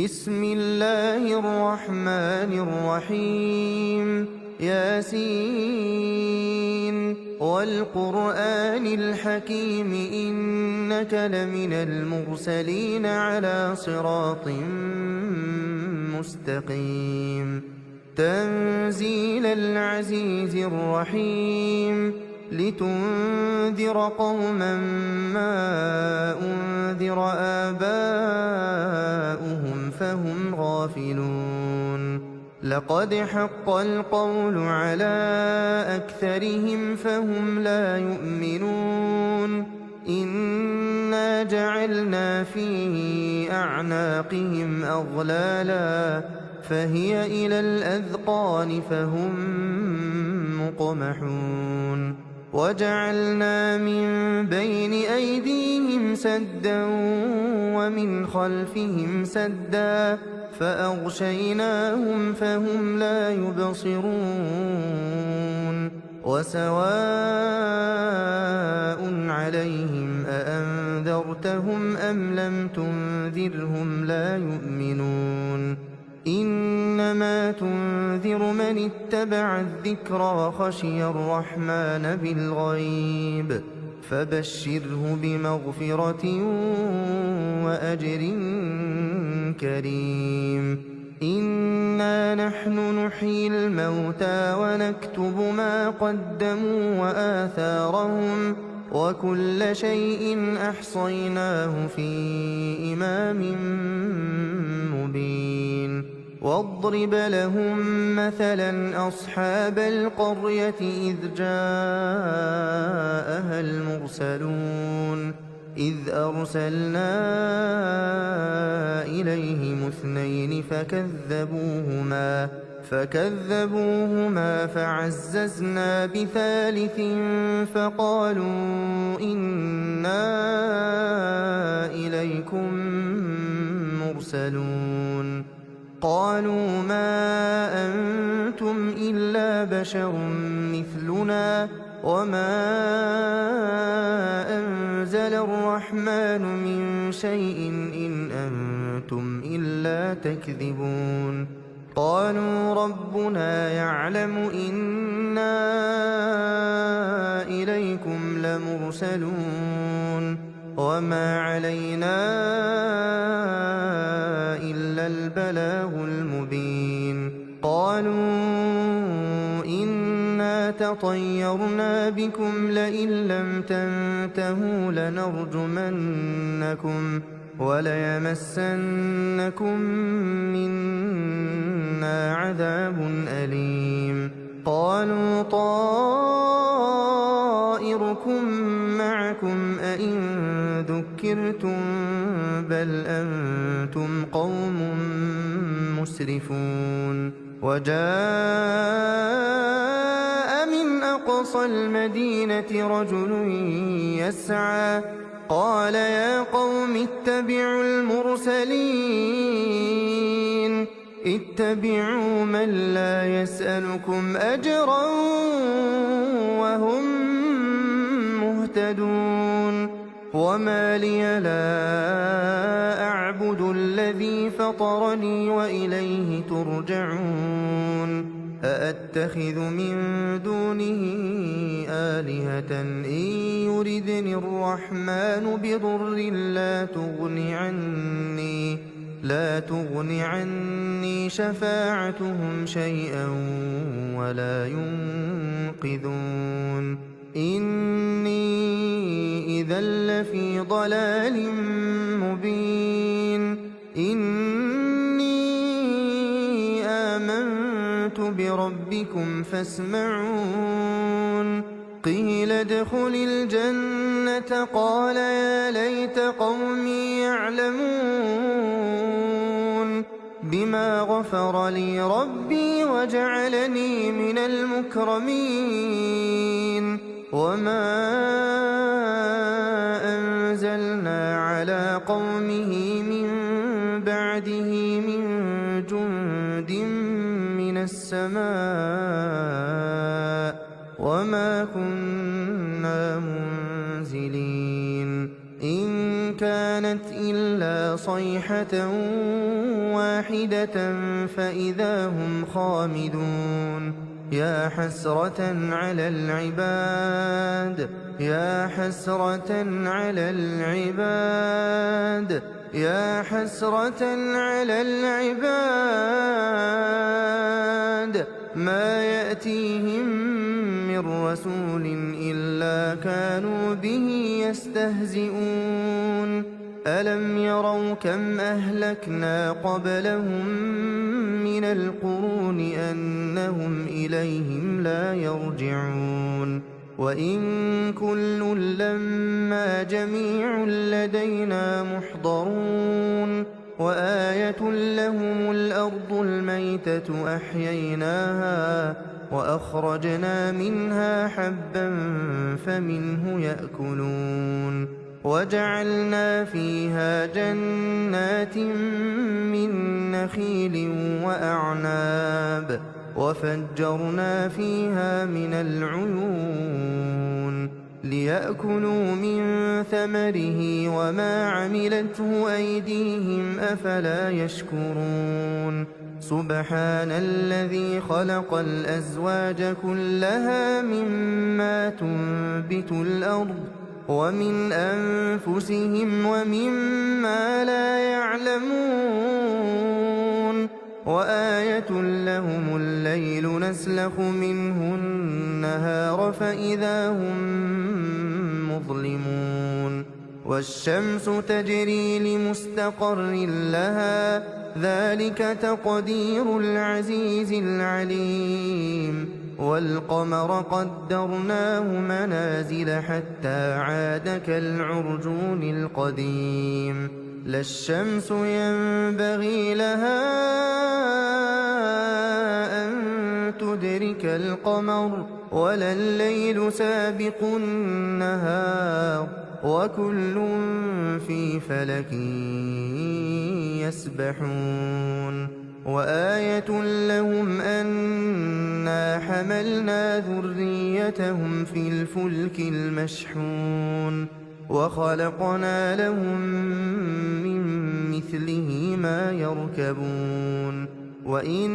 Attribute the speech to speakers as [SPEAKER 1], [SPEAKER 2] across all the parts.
[SPEAKER 1] بسم الله الرحمن الرحيم ياسين والقرآن الحكيم إنك لمن المرسلين على صراط مستقيم تنزيل العزيز الرحيم لتنذر قوما ما أنذر آباؤهم فهم غافلون لقد حق القول على أكثرهم فهم لا يؤمنون إنا جعلنا في أعناقهم أغلالا فهي إلى الأذقان فهم مقمحون وجعلنا من بين أيديهم سدا ومن خلفهم سدا فأغشيناهم فهم لا يبصرون وسواء عليهم أأنذرتهم أم لم تنذرهم لا يؤمنون إنما تنذر من اتبع الذكر وخشي الرحمن بالغيب فبشره بمغفرة وأجر كريم إنا نحن نحيي الموتى ونكتب ما قدموا وآثارهم وكل شيء أحصيناه في إمام مبين واضرب لهم مثلا أصحاب القرية إذ جاءها المرسلون إذ أرسلنا إليهم اثنين فكذبوهما فعززنا بثالث فقالوا إنا إليكم مرسلون قالوا ما أنتم إلا بشر مثلنا وما أنزل الرحمن من شيء إن أنتم إلا تكذبون قالوا ربنا يعلم إنا إليكم لمرسلون وما علينا إلا البلاغ المبين قالوا إنا تطيرنا بكم لئن لم تنتهوا لنرجمنكم وليمسنكم منا عذاب أليم قالوا طائركم معكم أئن ذكرتم بل أنتم قوم مسرفون وجاء من أقصى المدينة رجل يسعى قال يا قوم اتبعوا المرسلين اتبعوا من لا يسألكم أجرا وهم مهتدون وما لي لا أعبد الذي فطرني وإليه ترجعون أأتخذ من دونه آلهة إن يردني الرحمن بضر لا تغن عني شفاعتهم شيئا ولا ينقذون إني إذا لفي ضلال مبين إني آمنت بربكم فاسمعون قيل ادخل الجنة قال يا ليت قومي يعلمون بما غفر لي ربي وجعلني من المكرمين وما أنزلنا على قومه من بعده من جند من السماء وما كنا منزلين إن كانت إلا صيحة واحدة فإذا هم خامدون يا حسرة على العباد يا حسرة على العباد يا حسرة على العباد ما يأتيهم من رسول إلا كانوا به يستهزئون ألم يروا كم أهلكنا قبلهم من القرون أنهم إليهم لا يرجعون وإن كل لما جميع لدينا محضرون وآية لهم الأرض الميتة أحييناها وأخرجنا منها حبا فمنه يأكلون وجعلنا فيها جنات من نخيل وأعناب وفجرنا فيها من العيون ليأكلوا من ثمره وما عملته أيديهم أفلا يشكرون سبحان الذي خلق الأزواج كلها مما تنبت الأرض ومن أنفسهم ومما لا يعلمون وآية لهم الليل نسلخ منه النهار فإذا هم مظلمون والشمس تجري لمستقر لها ذلك تقدير العزيز العليم والقمر قدرناه منازل حتى عاد كالعرجون القديم لا الشمس ينبغي لها أن تدرك القمر ولا الليل سابق النهار وكل في فلك يسبحون وآية لهم أنا حملنا ذريتهم في الفلك المشحون وخلقنا لهم من مثله ما يركبون وإن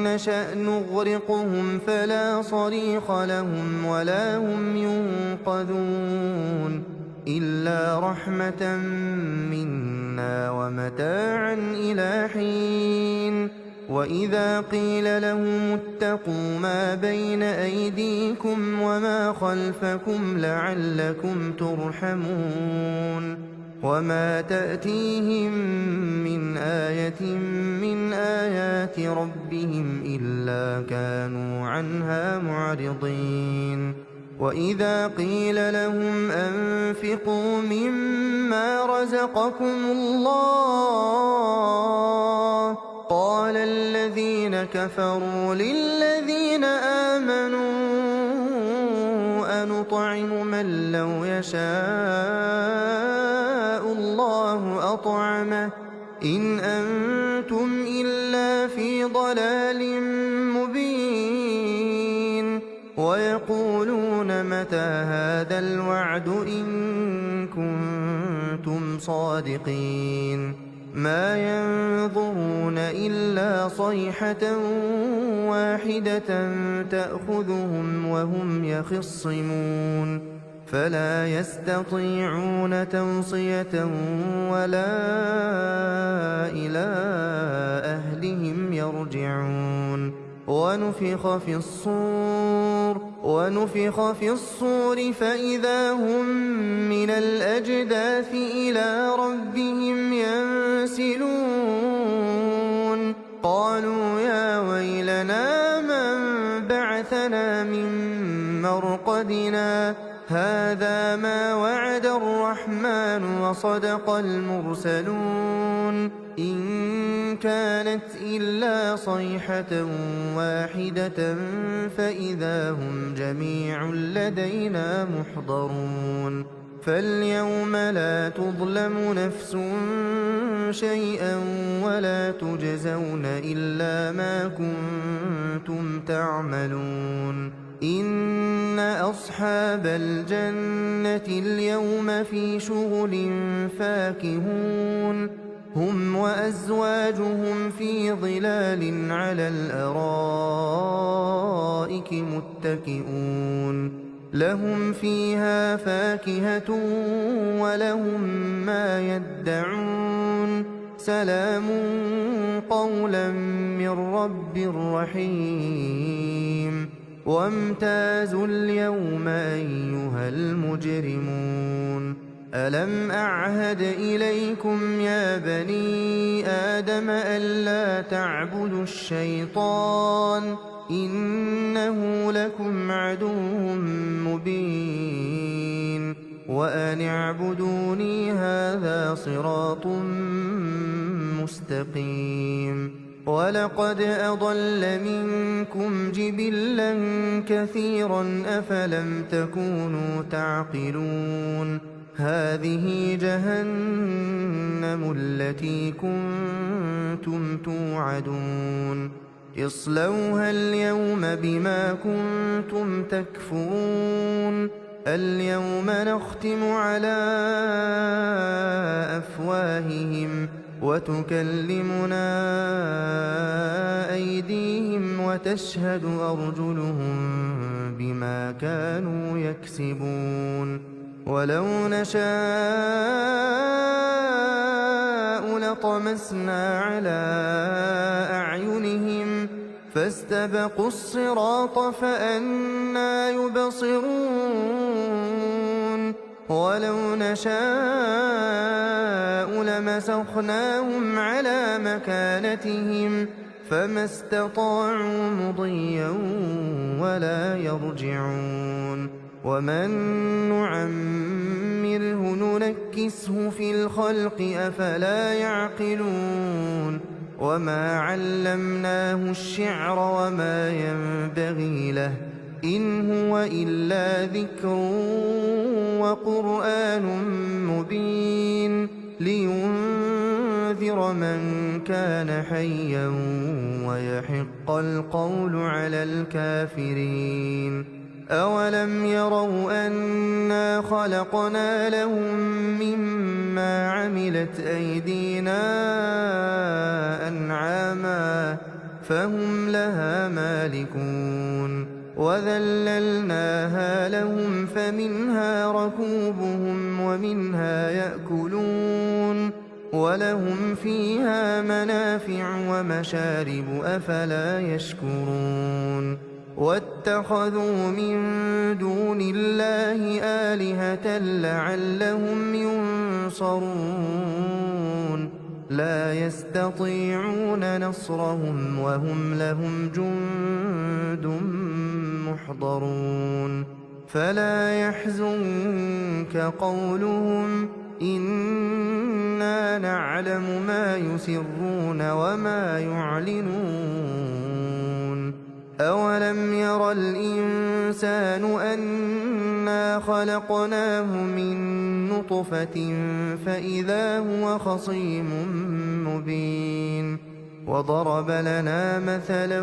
[SPEAKER 1] نشأ نغرقهم فلا صريخ لهم ولا هم ينقذون إلا رحمة منا ومتاعا إلى حين وإذا قيل لهم اتقوا ما بين أيديكم وما خلفكم لعلكم ترحمون وما تأتيهم من آية من آيات ربهم إلا كانوا عنها معرضين وإذا قيل لهم أنفقوا مما رزقكم الله قال الذين كفروا للذين آمنوا أنطعم من لو يشاء الله أطعمه إن أنتم إلا في ضلال مبين ويقولون متى هذا الوعد إن كنتم صادقين ما ينظرون إلا صيحة واحدة تأخذهم وهم يخصمون فلا يستطيعون توصية ولا إلى أهلهم يرجعون ونفخ في الصور فإذا هم من الأجداث إلى ربهم ينسلون قالوا يا ويلنا من بعثنا من مرقدنا هذا ما وعد الرحمن وصدق المرسلون إن كانت إلا صيحة واحدة فإذا هم جميع لدينا محضرون فاليوم لا تظلم نفس شيئا ولا تجزون إلا ما كنتم تعملون إن أصحاب الجنة اليوم في شغل فاكهون هم وأزواجهم في ظلال على الأرائك متكئون لهم فيها فاكهة ولهم ما يدعون سلام قولا من رب رحيم وامتازوا اليوم أيها المجرمون ألم أعهد إليكم يا بني آدم ألا تعبدوا الشيطان إنه لكم عدو مبين وأن اعبدوني هذا صراط مستقيم ولقد أضل منكم جبلا كثيرا أفلم تكونوا تعقلون هذه جهنم التي كنتم توعدون اصلوها اليوم بما كنتم تكفرون اليوم نختم على أفواههم وتكلمنا أيديهم وتشهد أرجلهم بما كانوا يكسبون ولو نشاء لطمسنا على أعينهم فاستبقوا الصراط فأنى يبصرون ولو نشاء لمسخناهم على مكانتهم فما استطاعوا مضيا ولا يرجعون ومن نعمره ننكسه في الخلق أفلا يعقلون وما علمناه الشعر وما ينبغي له إن هو إلا ذكر وقرآن مبين لينذر من كان حيا ويحق القول على الكافرين أولم يروا أنا خلقنا لهم مما عملت أيدينا أنعاما فهم لها مالكون وذللناها لهم فمنها ركوبهم ومنها يأكلون ولهم فيها منافع ومشارب أفلا يشكرون واتخذوا من دون الله آلهة لعلهم ينصرون لا يستطيعون نصرهم وهم لهم جند محضرون فلا يحزنك قولهم إنا نعلم ما يسرون وما يعلنون أولم ير الإنسان أنا خلقناه من نطفة فإذا هو خصيم مبين وضرب لنا مثلا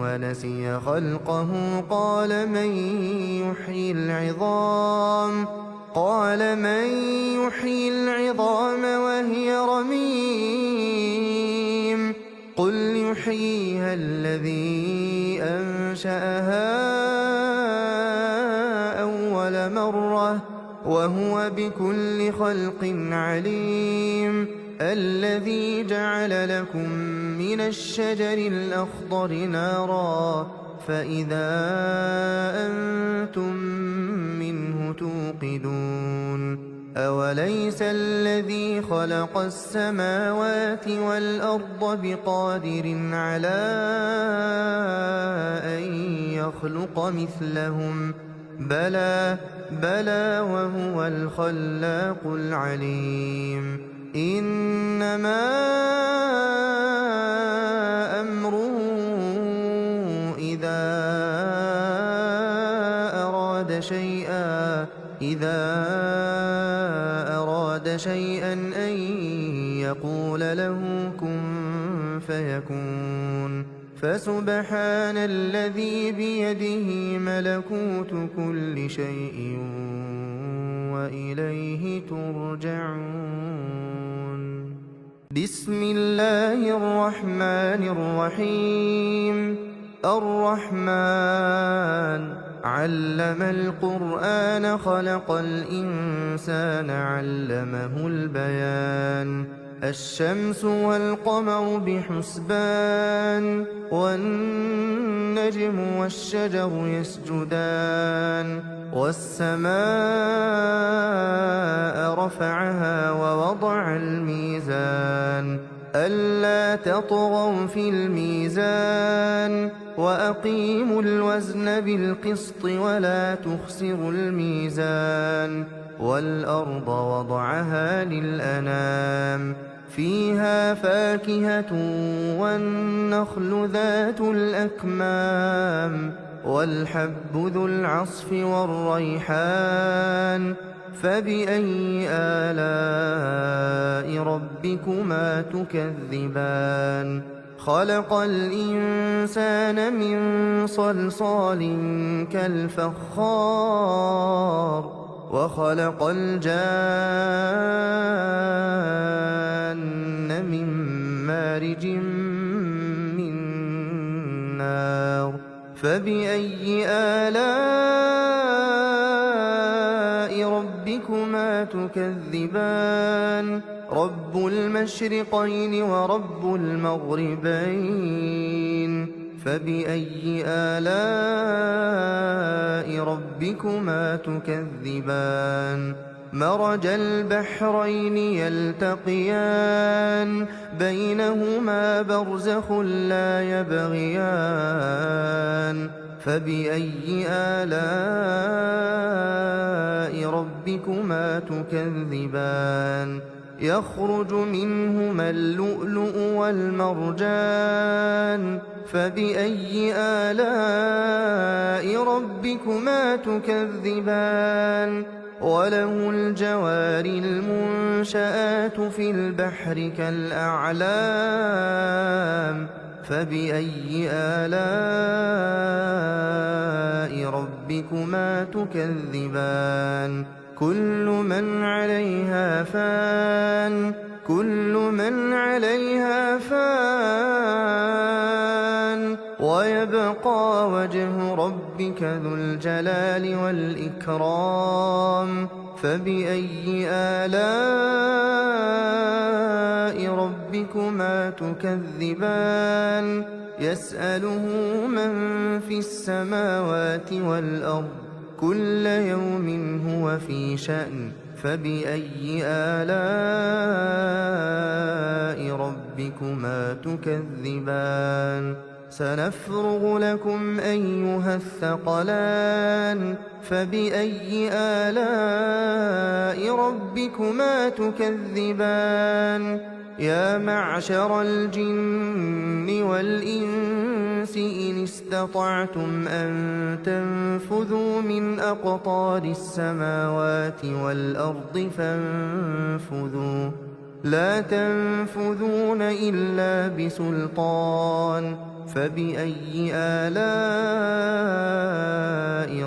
[SPEAKER 1] ونسي خلقه قال من يحيي العظام وهي رميم قل يحييها الذي أنشأها أول مرة وهو بكل خلق عليم الذي جعل لكم من الشجر الأخضر نارا فإذا أنتم منه توقدون أوليس الذي خلق السماوات والأرض بقادر على أن يخلق مثلهم بلى وهو الخلاق العليم إنما أمره إذا أراد شيئا أن يقول له كن فيكون فسبحان الذي بيده ملكوت كل شيء وإليه ترجعون. بسم الله الرحمن الرحيم الرحمن علم القرآن خلق الإنسان علمه البيان الشمس والقمر بحسبان والنجم والشجر يسجدان والسماء رفعها ووضع الميزان ألا تطغوا في الميزان وأقيموا الوزن بالقسط ولا تخسروا الميزان والأرض وضعها للأنام فيها فاكهة والنخل ذات الأكمام والحب ذو العصف والريحان فبأي آلاء ربكما تكذبان خلق الإنسان من صلصال كالفخار وخلق الجان من مارج من نار فبأي آلاء ربكما تكذبان رب المشرقين ورب المغربين فبأي آلاء ربكما تكذبان مرج البحرين يلتقيان بينهما برزخ لا يبغيان فبأي آلاء ربكما تكذبان يخرج منهما اللؤلؤ والمرجان فبأي آلاء ربكما تكذبان وله الجوار المنشآت في البحر كالأعلام فبأي آلاء ربكما تكذبان كل من عليها فان ويبقى وجه ربك ذو الجلال والإكرام فبأي آلاء ربكما تكذبان يسأله من في السماوات والأرض كل يوم هو في شأن فبأي آلاء ربكما تكذبان سنفرغ لكم أيها الثقلان فبأي آلاء ربكما تكذبان يا معشر الجن والإنس إن استطعتم أن تنفذوا من أقطار السماوات والأرض فانفذوا لا تنفذون إلا بسلطان فبأي آلاء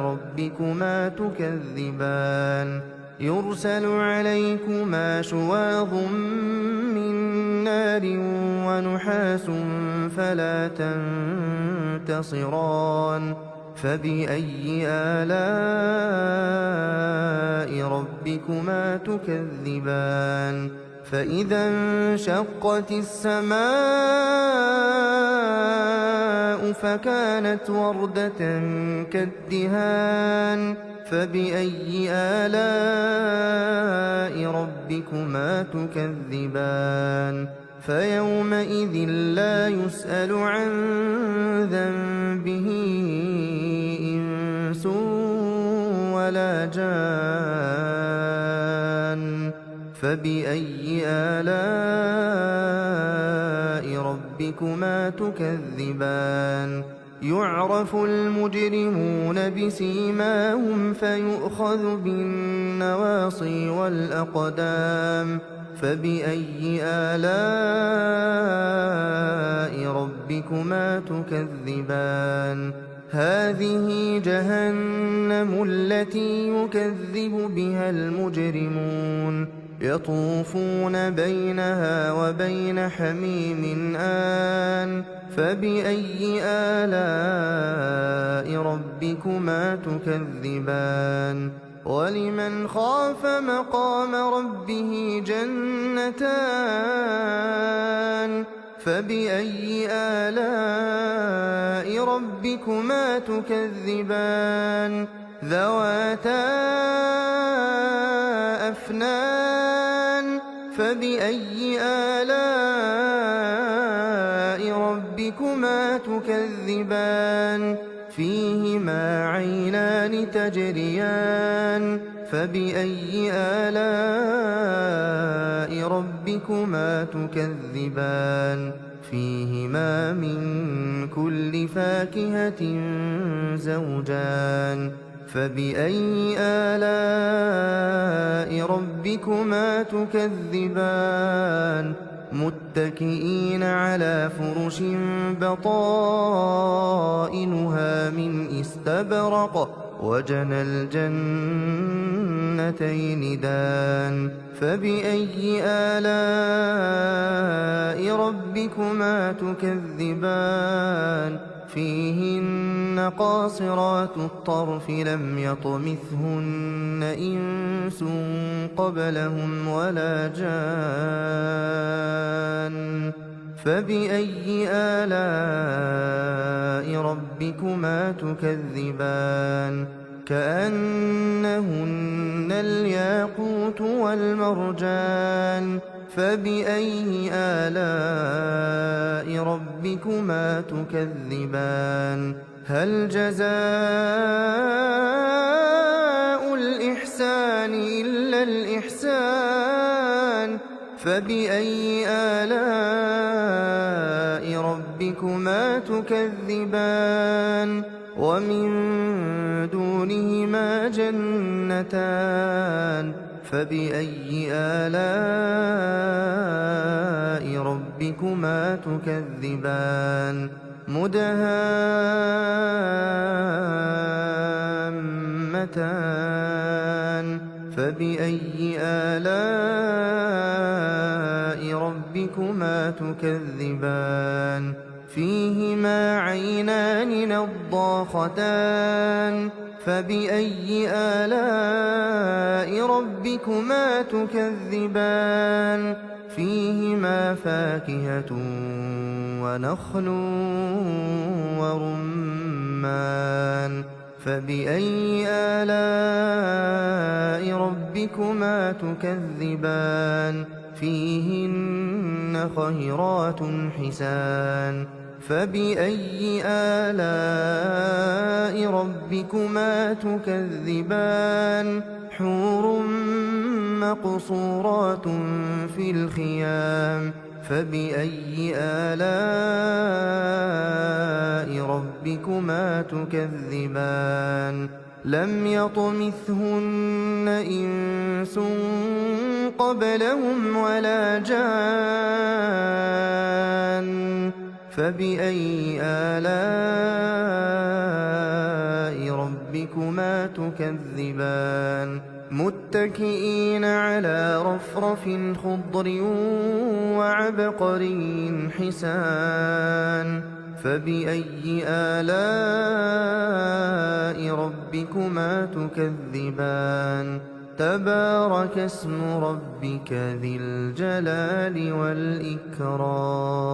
[SPEAKER 1] ربكما تكذبان يرسل عليكما شواظ من نار ونحاس فلا تنتصران فبأي آلاء ربكما تكذبان فإذا انشقت السماء فكانت وردة كالدهان فبأي آلاء ربكما تكذبان فيومئذ لا يسأل عن ذنبه إنس ولا جان فبأي آلاء ربكما تكذبان يعرف المجرمون بسيماهم فيؤخذ بالنواصي والأقدام فبأي آلاء ربكما تكذبان هذه جهنم التي يكذب بها المجرمون يطوفون بينها وبين حميم آن فبأي آلاء ربكما تكذبان ولمن خاف مقام ربه جنتان فبأي آلاء ربكما تكذبان ذواتا أفنان فبأي آلاء ربكما تكذبان فيهما عينان تجريان فبأي آلاء ربكما تكذبان فيهما من كل فاكهة زوجان فبأي آلاء ربكما تكذبان متكئين على فرش بطائنها من استبرق وجنى الجنتين دان فبأي آلاء ربكما تكذبان فيهن قاصرات الطرف لم يطمثهن إنس قبلهم ولا جان فبأي آلاء ربكما تكذبان كأنهن الياقوت والمرجان فبأي آلاء ربكما تكذبان هل جزاء الإحسان إلا الإحسان فبأي آلاء ربكما تكذبان ومن دونهما جنتان فبأي آلاء ربكما تكذبان مدهامتان فبأي آلاء ربكما تكذبان فيهما عينان نضاختان فبأي آلاء ربكما تكذبان فيهما فاكهة ونخل ورمان فبأي آلاء ربكما تكذبان فيهن خيرات حسان فبأي آلاء ربكما تكذبان حور مقصورات في الخيام فبأي آلاء ربكما تكذبان لم يطمثهن إنس قبلهم ولا جان فبأي آلاء ربكما تكذبان متكئين على رفرف خضر وعبقري حسان فبأي آلاء ربكما تكذبان تبارك اسم ربك ذي الجلال والإكرام